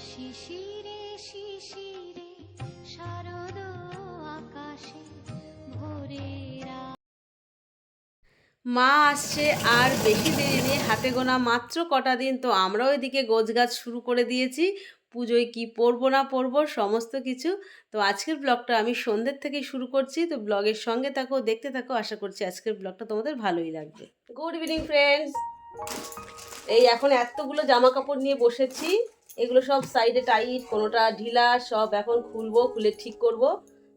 শিশিরে শিশিরে শারদ আকাশে ভোরের মা আসছে আর বেশি দেরি নেই, হাতে গোনা মাত্র কটা দিন। তো আমরাও এদিকে গোছগাছ শুরু করে দিয়েছি। পুজোয় কি পরবো না পরবো সমস্ত কিছু। তো আজকের ব্লগটা আমি সন্ধ্যের থেকেই শুরু করছি। তো ব্লগের সঙ্গে থাকো, দেখতে থাকো। আশা করছি আজকের ব্লগটা তোমাদের ভালোই লাগবে। Good evening friends. এই এখন এতগুলো জামা কাপড় নিয়ে বসেছি। এগুলো সব সাইডে টাইট, কোনোটা ঢিলা, সব এখন খুলবো, খুলে ঠিক করব,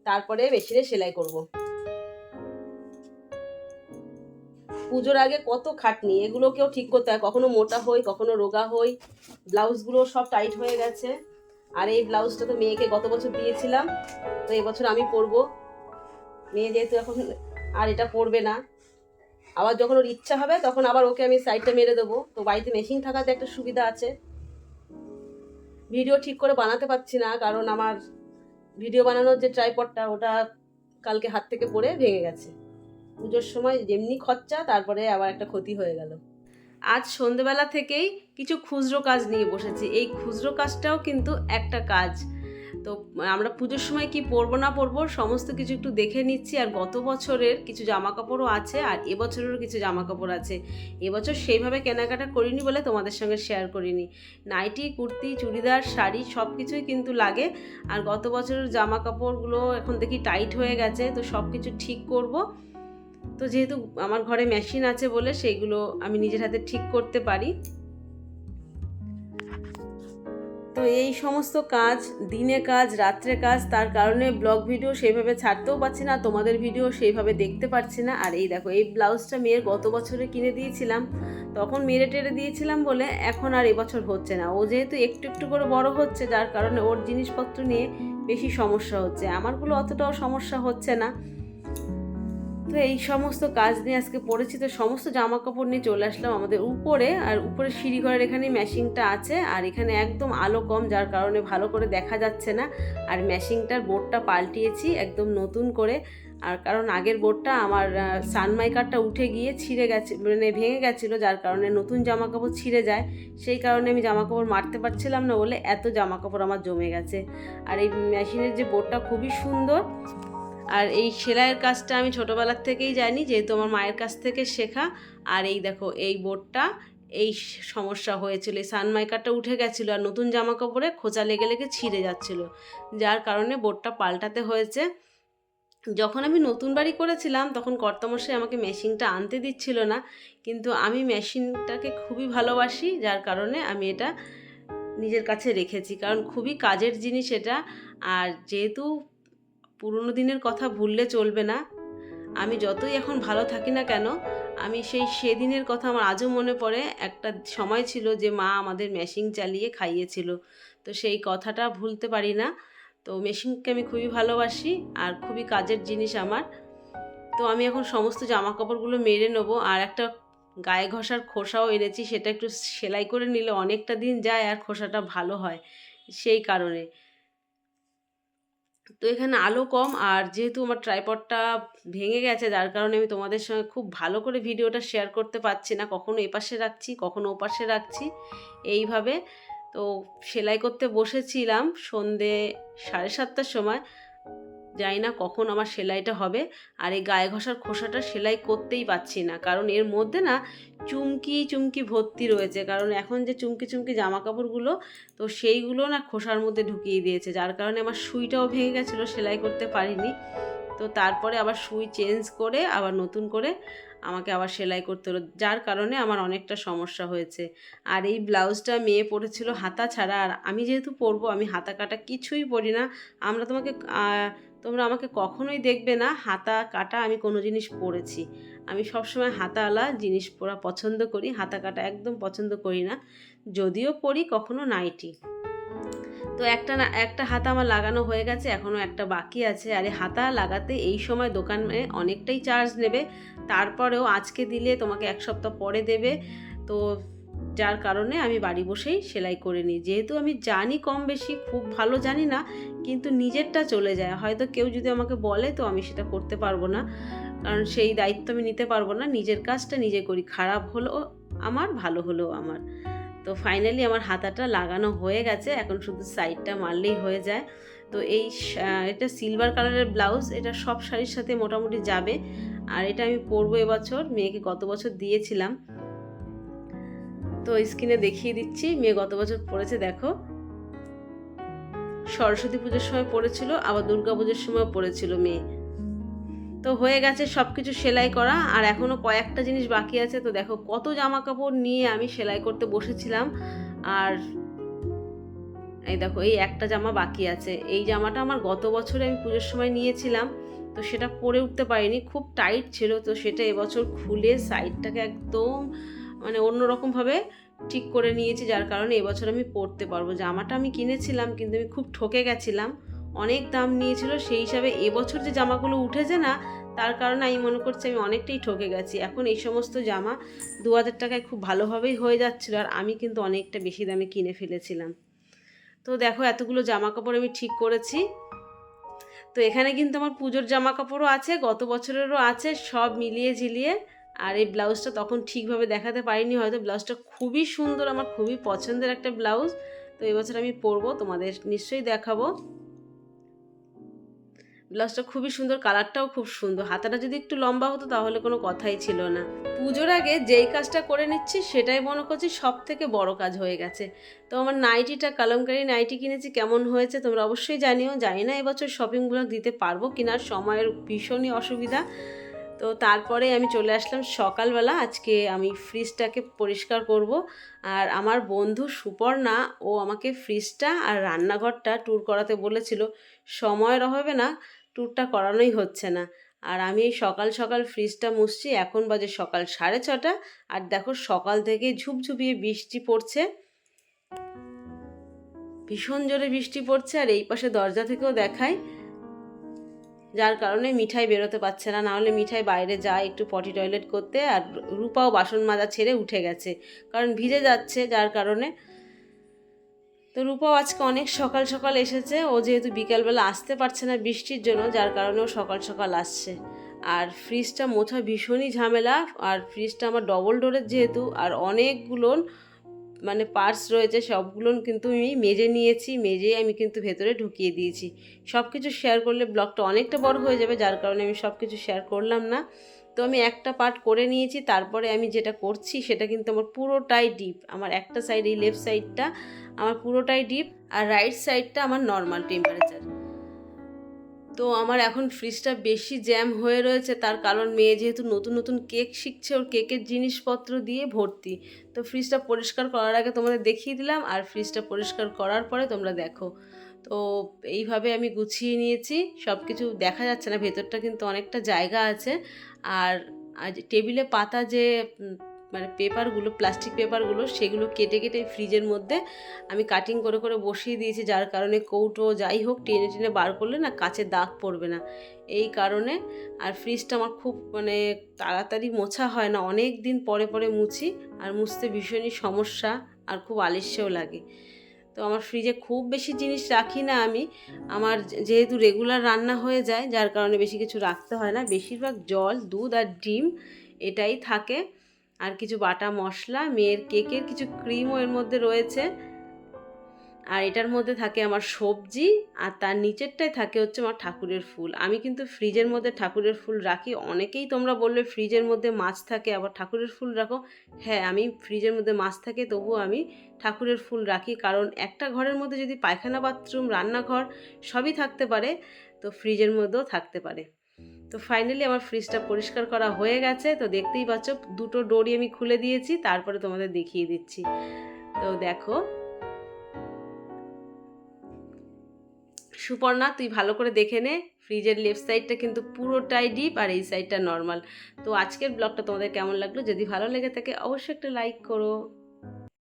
তারপরে মেশিনে সেলাই করব। পুজোর আগে কত খাটনি, এগুলোকেও ঠিক করতে হয়। কখনো মোটা হই, কখনো রোগা হই। ব্লাউজগুলো সব টাইট হয়ে গেছে। আর এই ব্লাউজটা তো মেয়েকে গত বছর দিয়েছিলাম, তো এবছর আমি পরবো। মেয়ে যেহেতু এখন আর এটা পরবে না, আবার যখন ওর ইচ্ছা হবে তখন আবার ওকে আমি সাইডটা মেরে দেবো। তো বাড়িতে মেশিন থাকাতে একটা সুবিধা আছে। ভিডিও ঠিক করে বানাতে পারছি না, কারণ আমার ভিডিও বানানোর যে ট্রাইপডটা, ওটা কালকে হাত থেকে পড়ে ভেঙে গেছে। পুজোর সময় যেমনি খরচা, তারপরে আবার একটা ক্ষতি হয়ে গেল। আজ সন্ধেবেলা থেকেই কিছু খুচরো কাজ নিয়ে বসেছি। এই খুচরো কাজটাও কিন্তু একটা কাজ। তো আমরা পুজোর সময় কি পরবো না পরবো সমস্ত কিছু একটু দেখে নিচ্ছি। আর গত বছরের কিছু জামা কাপড়ও আছে, আর এবছরেরও কিছু জামা কাপড় আছে। এবছর সেইভাবে কেনাকাটা করিনি বলে তোমাদের সঙ্গে শেয়ার করিনি। নাইটি, কুর্তি, চুড়িদার, শাড়ি সব কিছুই কিন্তু লাগে। আর গত বছরের জামা কাপড়গুলো এখন দেখি টাইট হয়ে গেছে, তো সব কিছু ঠিক করব। তো যেহেতু আমার ঘরে মেশিন আছে বলে সেইগুলো আমি নিজের হাতে ঠিক করতে পারি। তো এই সমস্ত কাজ, দিনে কাজ, রাত্রে কাজ, তার কারণে ব্লগ ভিডিও সেইভাবে ছাড়তেও পারছি না, তোমাদের ভিডিও সেইভাবে দেখতে পারছি না। আর এই দেখো, এই ব্লাউজটা মেয়ের গত বছরে কিনে দিয়েছিলাম, তখন মেরে টেরে দিয়েছিলাম বলে এখন আর এবছর হচ্ছে না। ও যেহেতু একটু একটু করে বড় হচ্ছে, যার কারণে ওর জিনিসপত্র নিয়ে বেশি সমস্যা হচ্ছে। আমারগুলো অতটাও সমস্যা হচ্ছে না। তো এই সমস্ত কাজ নিয়ে আজকে পড়েছি। তো সমস্ত জামা কাপড় নিয়ে চলে আসলাম আমাদের উপরে। আর উপরে সিঁড়িঘরের এখানে ম্যাশিংটা আছে, আর এখানে একদম আলো কম, যার কারণে ভালো করে দেখা যাচ্ছে না। আর ম্যাশিংটার বোর্ডটা পাল্টিয়েছি একদম নতুন করে। আর কারণ আগের বোর্ডটা আমার সানমাইকারটা উঠে গিয়ে ছিঁড়ে গেছে, মানে ভেঙে গেছিলো, যার কারণে নতুন জামা কাপড় ছিঁড়ে যায়। সেই কারণে আমি জামা কাপড় মারতে পারছিলাম না বলে এত জামা কাপড় আমার জমে গেছে। আর এই মেশিনের যে বোর্ডটা খুবই সুন্দর। আর এই সেলাইয়ের কাজটা আমি ছোটোবেলার থেকেই জানি, যেহেতু আমার মায়ের কাছ থেকে শেখা। আর এই দেখো, এই বোর্ডটা এই সমস্যা হয়েছিল, এই সানমাইকারটা উঠে গেছিলো, আর নতুন জামা কাপড়ে খোঁচা লেগে লেগে ছিঁড়ে যাচ্ছিলো, যার কারণে বোর্ডটা পাল্টাতে হয়েছে। যখন আমি নতুন বাড়ি করেছিলাম তখন কর্তামশাই আমাকে মেশিনটা আনতে দিচ্ছিল না, কিন্তু আমি মেশিনটাকে খুবই ভালোবাসি, যার কারণে আমি এটা নিজের কাছে রেখেছি, কারণ খুবই কাজের জিনিস এটা। আর যেহেতু পুরনো দিনের কথা ভুললে চলবে না। আমি যতই এখন ভালো থাকি না কেন, আমি সেদিনের কথা আমার আজও মনে পড়ে। একটা সময় ছিল যে মা আমাদের মেশিন চালিয়ে খাইয়েছিল, তো সেই কথাটা ভুলতে পারি না। তো মেশিনকে আমি খুবই ভালোবাসি আর খুবই কাজের জিনিস আমার। তো আমি এখন সমস্ত জামা কাপড়গুলো মেরে নেবো। আর একটা গায়ে ঘষার খোসাও এনেছি, সেটা একটু সেলাই করে নিলে অনেকটা দিন যায় আর খোসাটা ভালো হয়, সেই কারণে। তো এখানে আলো কম, আর যেহেতু আমার ট্রাইপডটা ভেঙে গেছে, যার কারণে আমি তোমাদের সঙ্গে খুব ভালো করে ভিডিওটা শেয়ার করতে পারছি না। কখনো এপাশে রাখছি, কখনো ওপাশে রাখছি, এইভাবে। তো সেলাই করতে বসেছিলাম সন্ধে 7:30টার সময়। জানি না কখন আমার সেলাইটা হবে। আর এই গায়ে ঘষার খোসাটা সেলাই করতেই পারছি না, কারণ এর মধ্যে না চুমকি চুমকি ভর্তি রয়েছে। কারণ এখন যে চুমকি চুমকি জামা কাপড়গুলো, তো সেইগুলো না খোসার মধ্যে ঢুকিয়ে দিয়েছে, যার কারণে আমার সুইটাও ভেঙে গেছিলো, সেলাই করতে পারিনি। তো তারপরে আবার সুই চেঞ্জ করে আবার নতুন করে আমাকে আবার সেলাই করতে হলো, যার কারণে আমার অনেকটা সমস্যা হয়েছে। আর এই ব্লাউজটা মেয়ে পরেছিল হাতা ছাড়া, আর আমি যেহেতু পরবো, আমি হাতা কাটা কিছুই পরি না। তোমরা আমাকে কখনোই দেখবে না হাতা কাটা আমি কোনো জিনিস পরেছি। আমি সবসময় হাতাওয়ালা জিনিস পরা পছন্দ করি, হাতা কাটা একদম পছন্দ করি না। যদিও পরি কখনো নাইটি। তো একটা হাতা আমার লাগানো হয়ে গেছে, এখনও একটা বাকি আছে। আর এই হাতা লাগাতে এই সময় দোকানে অনেকটাই চার্জ নেবে, তারপরেও আজকে দিলে তোমাকে 1 সপ্তাহ পরে দেবে। তো যার কারণে আমি বাড়ি বসেই সেলাই করে নিই। যেহেতু আমি জানি কম বেশি, খুব ভালো জানি না, কিন্তু নিজেরটা চলে যায়। হয়তো কেউ যদি আমাকে বলে তো আমি সেটা করতে পারবো না, কারণ সেই দায়িত্ব আমি নিতে পারবো না। নিজের কাজটা নিজে করি, খারাপ হলেও আমার, ভালো হলেও আমার। তো ফাইনালি আমার হাতাটা লাগানো হয়ে গেছে, এখন শুধু সাইডটা মারলেই হয়ে যায়। তো এটা সিলভার কালারের ব্লাউজ, এটা সব শাড়ির সাথে মোটামুটি যাবে। আর এটা আমি পরবো এবছর, মেয়েকে গত বছর দিয়েছিলাম। তো স্ক্রিনে দেখিয়ে দিচ্ছি, মেয়ে গত বছর পরেছে, দেখো সরস্বতী পুজোর সময় পরেছিল, আবার দুর্গা পুজোর সময় পরেছিল মেয়ে। তো হয়ে গেছে সব কিছু সেলাই করা, আর এখনও কয়েকটা জিনিস বাকি আছে। তো দেখো কত জামা কাপড় নিয়ে আমি সেলাই করতে বসেছিলাম। আর এই দেখো এই একটা জামা বাকি আছে। এই জামাটা আমার গত বছরে আমি পুজোর সময় নিয়েছিলাম, তো সেটা পরে উঠতে পারিনি, খুব টাইট ছিল। তো সেটা এবছর খুলে সাইডটাকে একদম মানে অন্যরকমভাবে ঠিক করে নিয়েছি, যার কারণে এবছর আমি পরতে পারবো। জামাটা আমি কিনেছিলাম কিন্তু আমি খুব ঠকে গেছিলাম, অনেক দাম নিয়েছিল। সেই হিসাবে এবছর যে জামাগুলো উঠেছে না, তার কারণে আমি মনে করছি আমি অনেকটাই ঠকে গেছি। এখন এই সমস্ত জামা 2000 টাকায় খুব ভালোভাবেই হয়ে যাচ্ছিলো, আর আমি কিন্তু অনেকটা বেশি দামে কিনে ফেলেছিলাম। তো দেখো এতগুলো জামা কাপড় আমি ঠিক করেছি। তো এখানে কিন্তু আমার পুজোর জামা কাপড়ও আছে, গত বছরেরও আছে, সব মিলিয়ে ঝিলিয়ে। আর এই ব্লাউজটা তখন ঠিকভাবে দেখাতে পারিনি হয়তো, ব্লাউজটা খুবই সুন্দর, আমার খুবই পছন্দের একটা ব্লাউজ। তো এবছর আমি পরবো, তোমাদের নিশ্চয়ই দেখাবো। ব্লাউজটা খুবই সুন্দর, কালারটাও খুব সুন্দর। হাতাটা যদি একটু লম্বা হতো তাহলে কোনো কথাই ছিল না। পুজোর আগে যেই কাজটা করে নিচ্ছি সেটাই মনে করছি সব থেকে বড় কাজ হয়ে গেছে। তো আমার নাইটিটা, কালামকারি নাইটি কিনেছি, কেমন হয়েছে তোমরা অবশ্যই জানিও। জানি না এবছর শপিংগুলো দিতে পারবো কিনার, সময়ের ভীষণই অসুবিধা। তো তারপরে আমি চলে আসলাম সকালবেলা, আজকে আমি ফ্রিজটাকে পরিষ্কার করব। আর আমার বন্ধু সুপর্ণা, ও আমাকে ফ্রিজটা আর রান্নাঘরটা ট্যুর করাতে বলেছিল, সময়ের অভাবে না ট্যুরটা করানোই হচ্ছে না। আর আমি এই সকাল সকাল ফ্রিজটা মুছছি, এখন বাজে সকাল 6:30। আর দেখো সকাল থেকে ঝুপঝুপিয়ে বৃষ্টি পড়ছে, ভীষণ জোরে বৃষ্টি পড়ছে। আর এই পাশে দরজা থেকেও দেখায়, যার কারণে মিঠাই বেরোতে পারছে না, নাহলে মিঠাই বাইরে যায় একটু পটি টয়লেট করতে। আর রূপাও বাসন মাজা ছেড়ে উঠে গেছে, কারণ ভিজে যাচ্ছে যার কারণে। তো রূপাও আজকে অনেক সকাল সকাল এসেছে, ও যেহেতু বিকালবেলা আসতে পারছে না বৃষ্টির জন্য, যার কারণে ও সকাল সকাল আসছে। আর ফ্রিজটা মোছা ভীষণই ঝামেলা, আর ফ্রিজটা আমার ডবল ডোরের যেহেতু, আর অনেকগুলো মানে পার্টস রয়েছে, সবগুলো কিন্তু আমি মেজে নিয়েছি, মেজে আমি কিন্তু ভেতরে ঢুকিয়ে দিয়েছি। সব কিছু শেয়ার করলে ব্লগটা অনেকটা বড় হয়ে যাবে, যার কারণে আমি সব কিছু শেয়ার করলাম না। তো আমি একটা পার্ট করে নিয়েছি, তারপরে আমি যেটা করছি সেটা কিন্তু আমার পুরোটাই ডিপ। আমার একটা সাইড, এই লেফট সাইডটা আমার পুরোটাই ডিপ, আর রাইট সাইডটা আমার নর্মাল টেম্পারেচার। তো আমার এখন ফ্রিজটা বেশি জ্যাম হয়ে রয়েছে, তার কারণ মেয়ে যেহেতু নতুন নতুন কেক শিখছে, ওর কেকের জিনিসপত্র দিয়ে ভর্তি। তো ফ্রিজটা পরিষ্কার করার আগে তোমাদের দেখিয়ে দিলাম, আর ফ্রিজটা পরিষ্কার করার পরে তোমরা দেখো। তো এইভাবে আমি গুছিয়ে নিয়েছি, সব কিছু দেখা যাচ্ছে না, ভেতরটা কিন্তু অনেকটা জায়গা আছে। আর টেবিলে পাতা যে মানে পেপারগুলো, প্লাস্টিক পেপারগুলো, সেগুলো কেটে কেটে ফ্রিজের মধ্যে আমি কাটিং করে করে বসিয়ে দিয়েছি, যার কারণে কৌটো যাই হোক টেনে টেনে বার করলে না কাচে দাগ পড়বে না, এই কারণে। আর ফ্রিজটা আমার খুব মানে তাড়াতাড়ি মোছা হয় না, অনেক দিন পরে পরে মুছি, আর মুছতে ভীষণই সমস্যা, আর খুব আলস্যও লাগে। তো আমার ফ্রিজে খুব বেশি জিনিস রাখি না আমি, আমার যেহেতু রেগুলার রান্না হয়ে যায়, যার কারণে বেশি কিছু রাখতে হয় না। বেশিরভাগ জল, দুধ আর ডিম এটাই থাকে, আর কিছু বাটা মশলা, মেয়ের কেকের কিছু ক্রিমও এর মধ্যে রয়েছে, আর এটার মধ্যে থাকে আমার সবজি, আর তার নিচেরটায় থাকে হচ্ছে আমার ঠাকুরের ফুল। আমি কিন্তু ফ্রিজের মধ্যে ঠাকুরের ফুল রাখি। অনেকেই তোমরা বললে ফ্রিজের মধ্যে মাছ থাকে আবার ঠাকুরের ফুল রাখো। হ্যাঁ, আমি ফ্রিজের মধ্যে মাছ থাকে তবুও আমি ঠাকুরের ফুল রাখি, কারণ একটা ঘরের মধ্যে যদি পায়খানা, বাথরুম, রান্নাঘর সবই থাকতে পারে, তো ফ্রিজের মধ্যেও থাকতে পারে। তো ফাইনালি আমার ফ্রিজটা পরিষ্কার করা হয়ে গেছে। তো দেখতেই পাচ্ছ দুটো ডোরই আমি খুলে দিয়েছি, তারপরে তোমাদের দেখিয়ে দিচ্ছি। তো দেখো সুপর্ণা, তুই ভালো করে দেখে নে, ফ্রিজের লেফট সাইডটা কিন্তু পুরোটাই ডিপ, আর এই সাইডটা নর্মাল। তো আজকের ব্লগটা তোমাদের কেমন লাগলো? যদি ভালো লেগে থাকে অবশ্যই একটা লাইক করো।